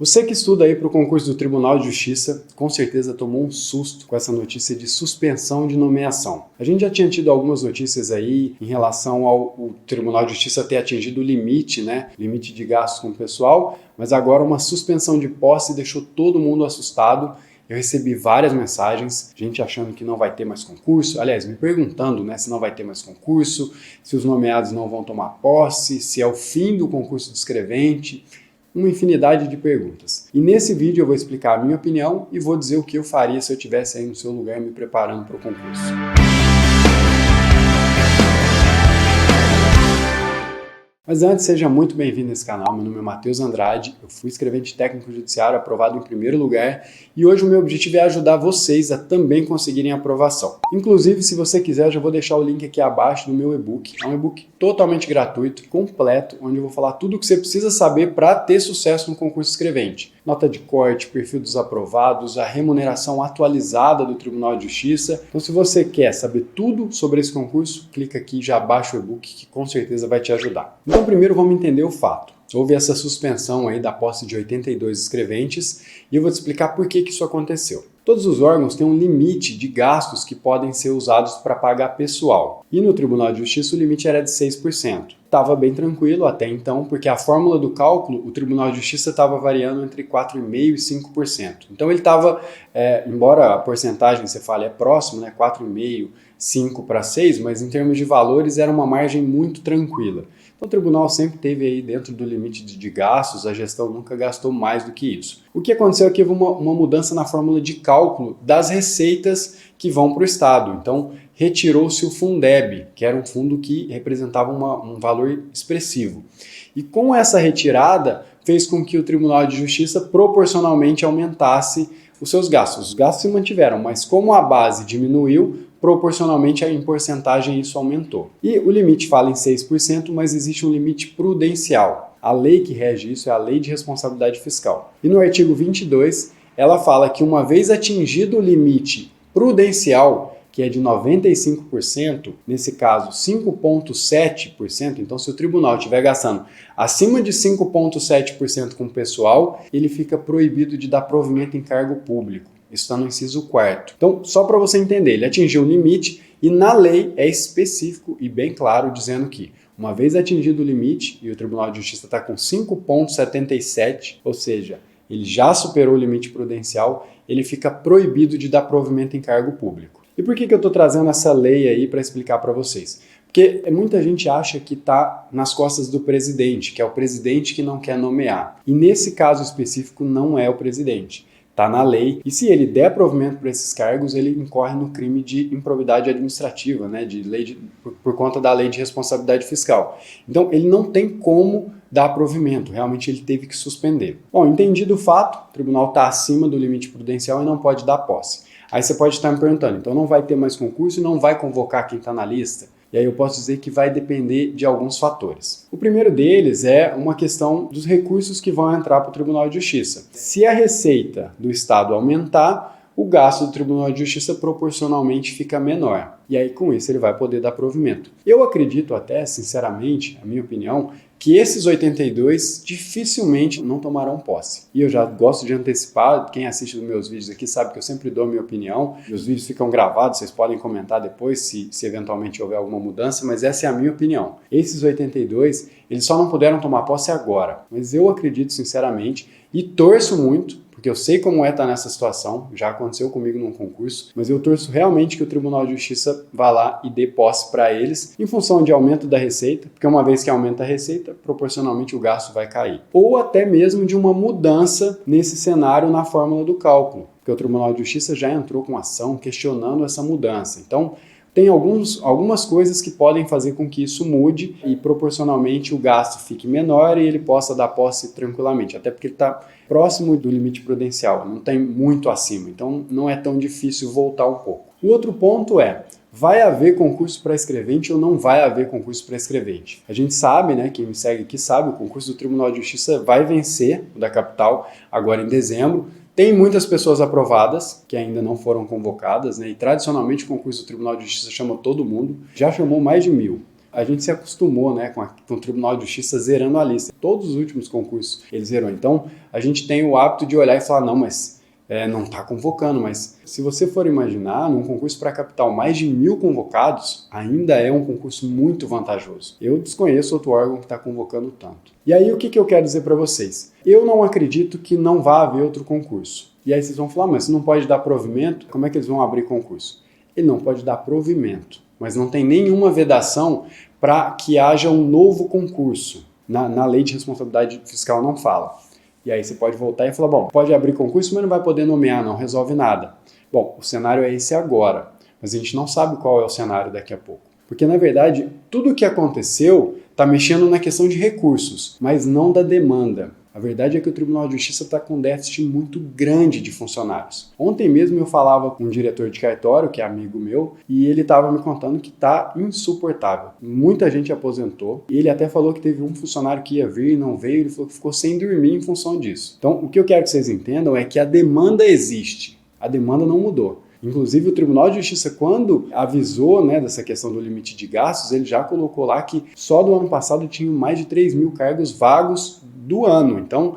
Você que estuda aí para o concurso do Tribunal de Justiça, com certeza tomou um susto com essa notícia de suspensão de nomeação. A gente já tinha tido algumas notícias aí em relação ao Tribunal de Justiça ter atingido o limite, Limite de gastos com o pessoal, mas agora uma suspensão de posse deixou todo mundo assustado. Eu recebi várias mensagens, gente achando que não vai ter mais concurso, aliás, me perguntando, se não vai ter mais concurso, se os nomeados não vão tomar posse, se é o fim do concurso de escrevente, uma infinidade de perguntas. E nesse vídeo eu vou explicar a minha opinião e vou dizer o que eu faria se eu estivesse aí no seu lugar me preparando para o concurso. Mas antes, seja muito bem-vindo a esse canal. Meu nome é Matheus Andrade, eu fui escrevente técnico judiciário aprovado em primeiro lugar e hoje o meu objetivo é ajudar vocês a também conseguirem a aprovação. Inclusive, se você quiser, eu já vou deixar o link aqui abaixo do meu e-book. É um e-book totalmente gratuito, completo, onde eu vou falar tudo o que você precisa saber para ter sucesso no concurso escrevente. Nota de corte, perfil dos aprovados, a remuneração atualizada do Tribunal de Justiça. Então, se você quer saber tudo sobre esse concurso, clica aqui e já baixa o e-book que com certeza vai te ajudar. Então, primeiro vamos entender o fato. Houve essa suspensão aí da posse de 82 escreventes e eu vou te explicar por que isso aconteceu. Todos os órgãos têm um limite de gastos que podem ser usados para pagar pessoal. E no Tribunal de Justiça o limite era de 6%. Estava bem tranquilo até então, porque a fórmula do cálculo, o Tribunal de Justiça estava variando entre 4,5% e 5%. Então ele estava, embora a porcentagem, você fale, é próximo, 4,5%, 5 para 6, mas em termos de valores era uma margem muito tranquila. Então o tribunal sempre teve aí dentro do limite de gastos, a gestão nunca gastou mais do que isso. O que aconteceu aqui houve uma mudança na fórmula de cálculo das receitas que vão para o Estado. Então retirou-se o Fundeb, que era um fundo que representava um valor expressivo. E com essa retirada fez com que o Tribunal de Justiça proporcionalmente aumentasse os seus gastos. Os gastos se mantiveram, mas como a base diminuiu, proporcionalmente em porcentagem isso aumentou. E o limite fala em 6%, mas existe um limite prudencial. A lei que rege isso é a Lei de Responsabilidade Fiscal. E no artigo 22, ela fala que uma vez atingido o limite prudencial, que é de 95%, nesse caso 5,7%, então se o tribunal estiver gastando acima de 5,7% com o pessoal, ele fica proibido de dar provimento em cargo público. Isso está no inciso 4º. Então, só para você entender, ele atingiu o limite e na lei é específico e bem claro dizendo que, uma vez atingido o limite, e o Tribunal de Justiça está com 5,77, ou seja, ele já superou o limite prudencial, ele fica proibido de dar provimento em cargo público. E por que eu estou trazendo essa lei aí para explicar para vocês? Porque muita gente acha que está nas costas do presidente, que é o presidente que não quer nomear. E nesse caso específico não é o presidente. Está na lei, e se ele der provimento para esses cargos, ele incorre no crime de improbidade administrativa, por conta da Lei de Responsabilidade Fiscal. Então, ele não tem como dar provimento, realmente ele teve que suspender. Bom, entendido o fato, o tribunal está acima do limite prudencial e não pode dar posse. Aí você pode estar me perguntando, então não vai ter mais concurso e não vai convocar quem está na lista? E aí eu posso dizer que vai depender de alguns fatores. O primeiro deles é uma questão dos recursos que vão entrar para o Tribunal de Justiça. Se a receita do Estado aumentar, o gasto do Tribunal de Justiça proporcionalmente fica menor. E aí com isso ele vai poder dar provimento. Eu acredito até, sinceramente, a minha opinião, que esses 82 dificilmente não tomarão posse. E eu já gosto de antecipar, quem assiste os meus vídeos aqui sabe que eu sempre dou a minha opinião, os vídeos ficam gravados, vocês podem comentar depois se eventualmente houver alguma mudança, mas essa é a minha opinião. Esses 82, eles só não puderam tomar posse agora, mas eu acredito sinceramente e torço muito, porque eu sei como é estar nessa situação, já aconteceu comigo num concurso, mas eu torço realmente que o Tribunal de Justiça vá lá e dê posse para eles, em função de aumento da receita, porque uma vez que aumenta a receita, proporcionalmente o gasto vai cair. Ou até mesmo de uma mudança nesse cenário na fórmula do cálculo, porque o Tribunal de Justiça já entrou com ação questionando essa mudança. Então, tem algumas coisas que podem fazer com que isso mude e proporcionalmente o gasto fique menor e ele possa dar posse tranquilamente, até porque ele está próximo do limite prudencial, não tem muito acima, então não é tão difícil voltar um pouco. O outro ponto é, vai haver concurso para escrevente ou não vai haver concurso para escrevente? A gente sabe, quem me segue aqui sabe, o concurso do Tribunal de Justiça vai vencer o da capital agora em dezembro. Tem muitas pessoas aprovadas que ainda não foram convocadas, e tradicionalmente o concurso do Tribunal de Justiça chama todo mundo, já chamou mais de 1000. a gente se acostumou, né, com o Tribunal de Justiça zerando a lista. Todos os últimos concursos ele zerou. Então, a gente tem o hábito de olhar e falar, não, mas não está convocando. Mas se você for imaginar, num concurso para capital, mais de 1.000 convocados, ainda é um concurso muito vantajoso. Eu desconheço outro órgão que está convocando tanto. E aí, o que eu quero dizer para vocês? Eu não acredito que não vá haver outro concurso. E aí vocês vão falar, mas se não pode dar provimento, como é que eles vão abrir concurso? Ele não pode dar provimento, mas não tem nenhuma vedação para que haja um novo concurso. Na lei de responsabilidade fiscal não fala. E aí você pode voltar e falar, bom, pode abrir concurso, mas não vai poder nomear, não resolve nada. Bom, o cenário é esse agora, mas a gente não sabe qual é o cenário daqui a pouco. Porque, na verdade, tudo o que aconteceu está mexendo na questão de recursos, mas não da demanda. A verdade é que o Tribunal de Justiça está com um déficit muito grande de funcionários. Ontem mesmo eu falava com um diretor de cartório, que é amigo meu, e ele estava me contando que está insuportável. Muita gente aposentou, e ele até falou que teve um funcionário que ia vir e não veio, ele falou que ficou sem dormir em função disso. Então, o que eu quero que vocês entendam é que a demanda existe, a demanda não mudou. Inclusive, o Tribunal de Justiça, quando avisou, né, dessa questão do limite de gastos, ele já colocou lá que só do ano passado tinham mais de 3.000 cargos vagos do ano. Então,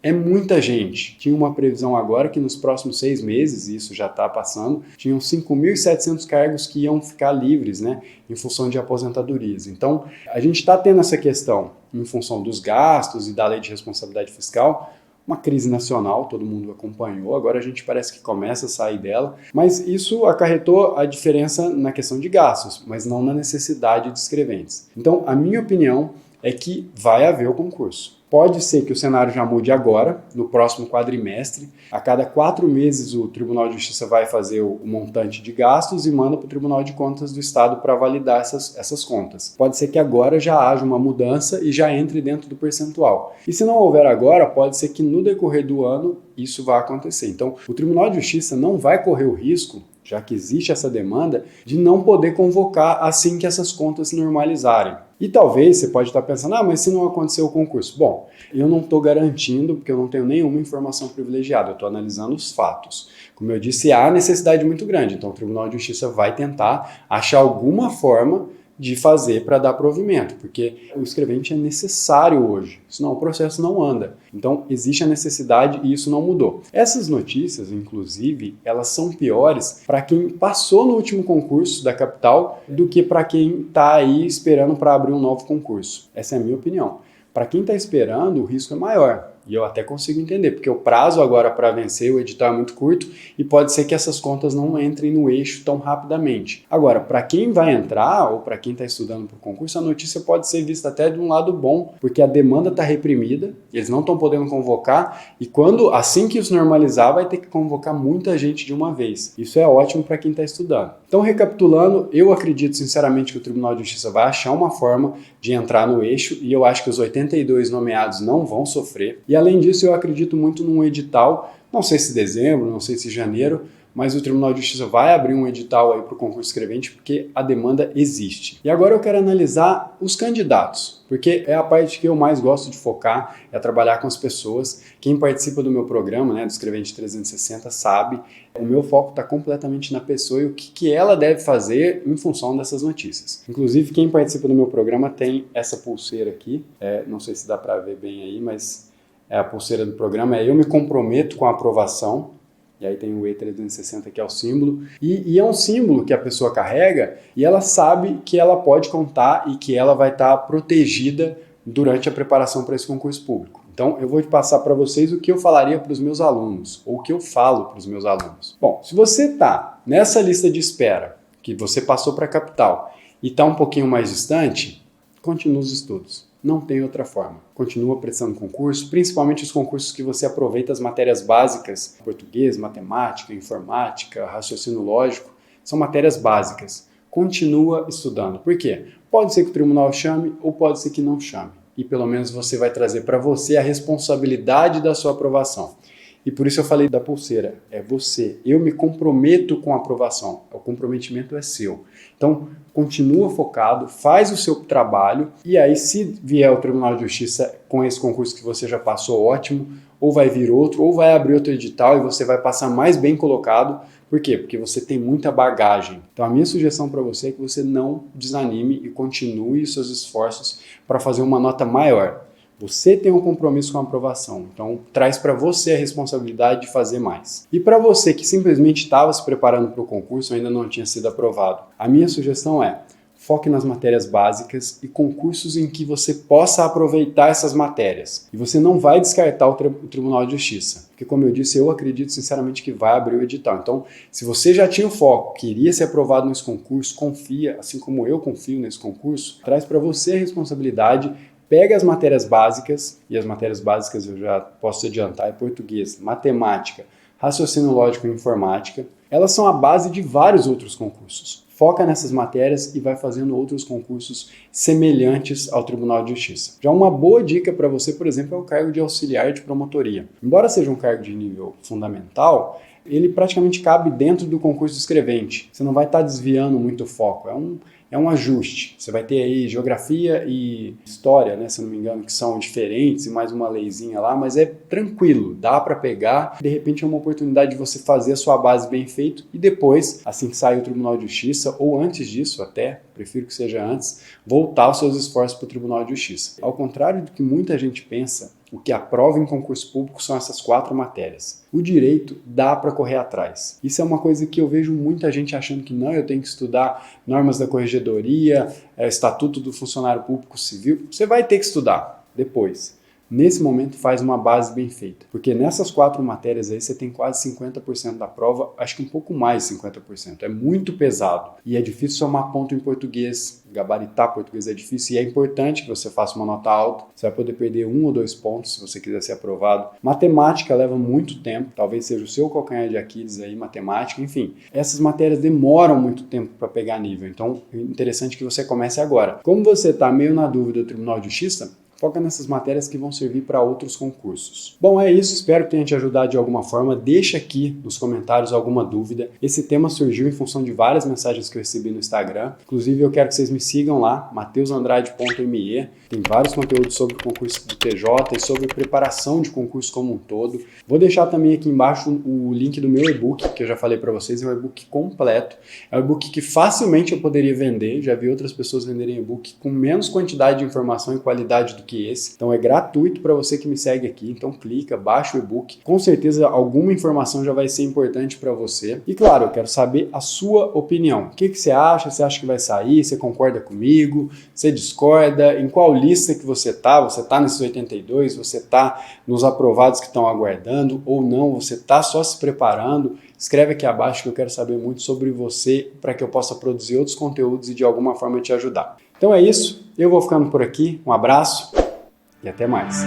é muita gente. Tinha uma previsão agora que nos próximos 6 meses, e isso já está passando, tinham 5.700 cargos que iam ficar livres, né, em função de aposentadorias. Então, a gente está tendo essa questão em função dos gastos e da lei de responsabilidade fiscal, uma crise nacional, todo mundo acompanhou, agora a gente parece que começa a sair dela, mas isso acarretou a diferença na questão de gastos, mas não na necessidade de escreventes. Então, a minha opinião é que vai haver o concurso. Pode ser que o cenário já mude agora, no próximo quadrimestre. A cada 4 meses o Tribunal de Justiça vai fazer o montante de gastos e manda para o Tribunal de Contas do Estado para validar essas contas. Pode ser que agora já haja uma mudança e já entre dentro do percentual. E se não houver agora, pode ser que no decorrer do ano isso vá acontecer. Então, o Tribunal de Justiça não vai correr o risco, já que existe essa demanda, de não poder convocar assim que essas contas se normalizarem. E talvez você pode estar pensando, mas se não acontecer o concurso? Bom, eu não estou garantindo, porque eu não tenho nenhuma informação privilegiada, eu estou analisando os fatos. Como eu disse, há necessidade muito grande, então o Tribunal de Justiça vai tentar achar alguma forma de fazer para dar provimento, porque o escrevente é necessário hoje, senão o processo não anda. Então, existe a necessidade e isso não mudou. Essas notícias, inclusive, elas são piores para quem passou no último concurso da capital do que para quem está aí esperando para abrir um novo concurso. Essa é a minha opinião. Para quem está esperando, o risco é maior. E eu até consigo entender, porque o prazo agora para vencer o edital é muito curto e pode ser que essas contas não entrem no eixo tão rapidamente. Agora, para quem vai entrar ou para quem está estudando para o concurso, a notícia pode ser vista até de um lado bom, porque a demanda está reprimida, eles não estão podendo convocar e assim que isso normalizar, vai ter que convocar muita gente de uma vez. Isso é ótimo para quem está estudando. Então, recapitulando, eu acredito sinceramente que o Tribunal de Justiça vai achar uma forma de entrar no eixo e eu acho que os 82 nomeados não vão sofrer. E além disso, eu acredito muito num edital, não sei se dezembro, não sei se janeiro, mas o Tribunal de Justiça vai abrir um edital aí para o concurso escrevente porque a demanda existe. E agora eu quero analisar os candidatos, porque é a parte que eu mais gosto de focar, é trabalhar com as pessoas. Quem participa do meu programa, né, do Escrevente 360, sabe, o meu foco está completamente na pessoa e o que ela deve fazer em função dessas notícias. Inclusive, quem participa do meu programa tem essa pulseira aqui, não sei se dá para ver bem aí, mas é a pulseira do programa, eu me comprometo com a aprovação. E aí tem o E360 que é o símbolo, e é um símbolo que a pessoa carrega e ela sabe que ela pode contar e que ela vai estar protegida durante a preparação para esse concurso público. Então eu vou passar para vocês o que eu falaria para os meus alunos, ou o que eu falo para os meus alunos. Bom, se você está nessa lista de espera, que você passou para a capital e está um pouquinho mais distante, continue os estudos. Não tem outra forma. Continua prestando concurso, principalmente os concursos que você aproveita as matérias básicas, português, matemática, informática, raciocínio lógico, são matérias básicas. Continua estudando. Por quê? Pode ser que o tribunal chame ou pode ser que não chame. E pelo menos você vai trazer para você a responsabilidade da sua aprovação. E por isso eu falei da pulseira, é você. Eu me comprometo com a aprovação, o comprometimento é seu. Então, continua focado, faz o seu trabalho e aí se vier o Tribunal de Justiça com esse concurso que você já passou, ótimo, ou vai vir outro, ou vai abrir outro edital e você vai passar mais bem colocado, Por quê? Porque você tem muita bagagem. Então a minha sugestão para você é que você não desanime e continue os seus esforços para fazer uma nota maior. Você tem um compromisso com a aprovação, então traz para você a responsabilidade de fazer mais. E para você que simplesmente estava se preparando para o concurso e ainda não tinha sido aprovado, a minha sugestão é: foque nas matérias básicas e concursos em que você possa aproveitar essas matérias. E você não vai descartar o Tribunal de Justiça, porque, como eu disse, eu acredito sinceramente que vai abrir o edital. Então, se você já tinha o foco, queria ser aprovado nesse concurso, confia, assim como eu confio nesse concurso, traz para você a responsabilidade. Pega as matérias básicas, e as matérias básicas eu já posso adiantar, é português, matemática, raciocínio lógico e informática. Elas são a base de vários outros concursos. Foca nessas matérias e vai fazendo outros concursos semelhantes ao Tribunal de Justiça. Já uma boa dica para você, por exemplo, é o cargo de auxiliar de promotoria. Embora seja um cargo de nível fundamental, ele praticamente cabe dentro do concurso do escrevente. Você não vai estar desviando muito o foco. É um ajuste. Você vai ter aí geografia e história, né, se não me engano, que são diferentes e mais uma leizinha lá, mas é tranquilo, dá para pegar. De repente é uma oportunidade de você fazer a sua base bem feito e depois, assim que sair o Tribunal de Justiça, ou antes disso até, prefiro que seja antes, voltar os seus esforços para o Tribunal de Justiça. Ao contrário do que muita gente pensa, o que aprova em concurso público são essas 4 matérias. O direito dá para correr atrás. Isso é uma coisa que eu vejo muita gente achando que não, eu tenho que estudar normas da corregedoria, estatuto do funcionário público civil. Você vai ter que estudar depois. Nesse momento faz uma base bem feita, porque nessas 4 matérias aí você tem quase 50% da prova, acho que um pouco mais de 50%, é muito pesado e é difícil somar ponto em português, gabaritar português é difícil e é importante que você faça uma nota alta, você vai poder perder 1 ou 2 pontos se você quiser ser aprovado. Matemática leva muito tempo, talvez seja o seu calcanhar de Aquiles aí, matemática, enfim, essas matérias demoram muito tempo para pegar nível, então é interessante que você comece agora. Como você está meio na dúvida do Tribunal de Justiça, foca nessas matérias que vão servir para outros concursos. Bom, é isso. Espero que tenha te ajudado de alguma forma. Deixa aqui nos comentários alguma dúvida. Esse tema surgiu em função de várias mensagens que eu recebi no Instagram. Inclusive, eu quero que vocês me sigam lá, mateusandrade.me. Tem vários conteúdos sobre o concurso do TJ e sobre preparação de concurso como um todo. Vou deixar também aqui embaixo o link do meu e-book, que eu já falei para vocês. É um e-book completo. É um e-book que facilmente eu poderia vender. Já vi outras pessoas venderem e-book com menos quantidade de informação e qualidade do que esse. Então é gratuito para você que me segue aqui. Então clica, baixa o e-book. Com certeza alguma informação já vai ser importante para você. E claro, eu quero saber a sua opinião. O que você acha? Você acha que vai sair? Você concorda comigo? Você discorda? Em qual lista que você tá? Você tá nesses 82? Você tá nos aprovados que estão aguardando? Ou não? Você tá só se preparando? Escreve aqui abaixo que eu quero saber muito sobre você para que eu possa produzir outros conteúdos e de alguma forma te ajudar. Então é isso. Eu vou ficando por aqui. Um abraço e até mais.